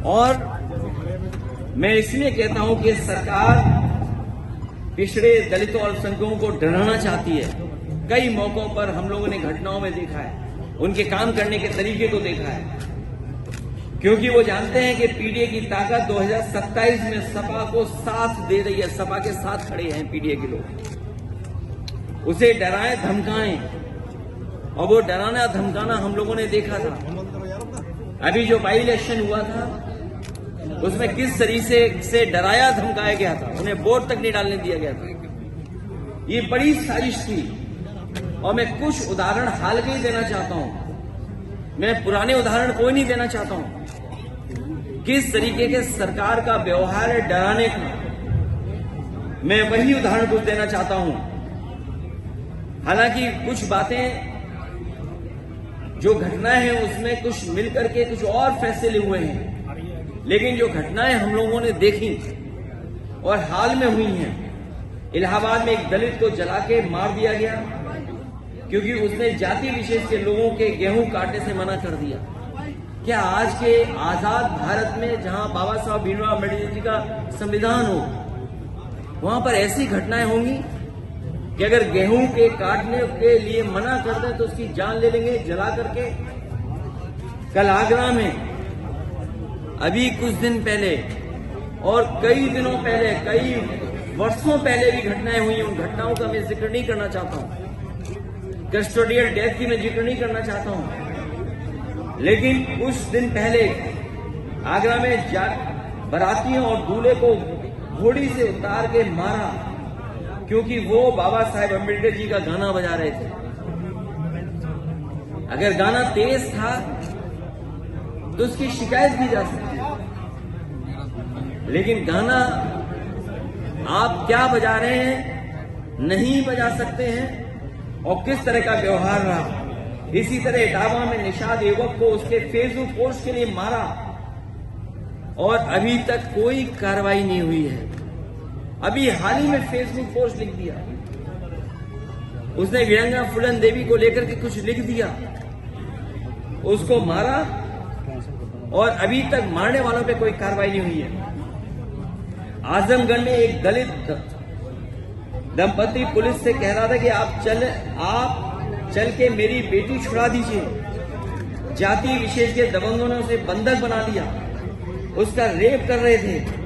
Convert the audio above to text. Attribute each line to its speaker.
Speaker 1: और मैं इसलिए कहता हूं कि सरकार पिछड़े दलितों और अल्पसंख्यकों को डराना चाहती है। कई मौकों पर हम लोगों ने घटनाओं में देखा है, उनके काम करने के तरीके को देखा है, क्योंकि वो जानते हैं कि पीडीए की ताकत 2027 में सपा को साथ दे रही है। सपा के साथ खड़े हैं पीडीए के लोग, उसे डराएं धमकाएं, और वो डराना धमकाना हम लोगों ने देखा था। अभी जो बाई इलेक्शन हुआ था उसमें किस तरीके से डराया धमकाया गया था, उन्हें वोट तक नहीं डालने दिया गया था। ये बड़ी साजिश थी, और मैं कुछ उदाहरण हाल के ही देना चाहता हूं, मैं पुराने उदाहरण कोई नहीं देना चाहता हूं। किस तरीके के सरकार का व्यवहार है डराने का, मैं वही उदाहरण कुछ देना चाहता हूं। हालांकि कुछ बातें जो घटनाएं हैं उसमें कुछ मिलकर के कुछ और फैसले हुए हैं, लेकिन जो घटनाएं हम लोगों ने देखी और हाल में हुई हैं, इलाहाबाद में एक दलित को जला के मार दिया गया क्योंकि उसने जाति विशेष के लोगों के गेहूं काटने से मना कर दिया। क्या आज के आजाद भारत में जहां बाबा साहब भीमराव अम्बेडकर जी का संविधान हो, वहां पर ऐसी घटनाएं होंगी कि अगर गेहूं के काटने के लिए मना कर दें तो उसकी जान ले लेंगे जला करके। कल आगरा में अभी कुछ दिन पहले और कई दिनों पहले, कई वर्षों पहले भी घटनाएं हुई। उन घटनाओं का मैं जिक्र नहीं करना चाहता हूं, कस्टोडियल डेथ की मैं जिक्र नहीं करना चाहता हूं, लेकिन कुछ दिन पहले आगरा में बारातियों और दूल्हे को घोड़ी से उतार के मारा क्योंकि वो बाबा साहेब अम्बेडकर जी का गाना बजा रहे थे। अगर गाना तेज था तो उसकी शिकायत की जा सकती है, लेकिन गाना आप क्या बजा रहे हैं नहीं बजा सकते हैं। और किस तरह का व्यवहार रहा। इसी तरह इटावा में निषाद युवक को उसके फेसबुक पोस्ट के लिए मारा और अभी तक कोई कार्रवाई नहीं हुई है। अभी हाल ही में फेसबुक पोस्ट लिख दिया, उसने वीरांगना फूलन देवी को लेकर के कुछ लिख दिया, उसको मारा और अभी तक मारने वालों पे कोई कार्रवाई नहीं हुई है। आजमगढ़ में एक दलित दंपति पुलिस से कह रहा था कि आप चल के मेरी बेटी छुड़ा दीजिए। जाति विशेष के दबंगों ने उसे बंधक बना लिया, उसका रेप कर रहे थे।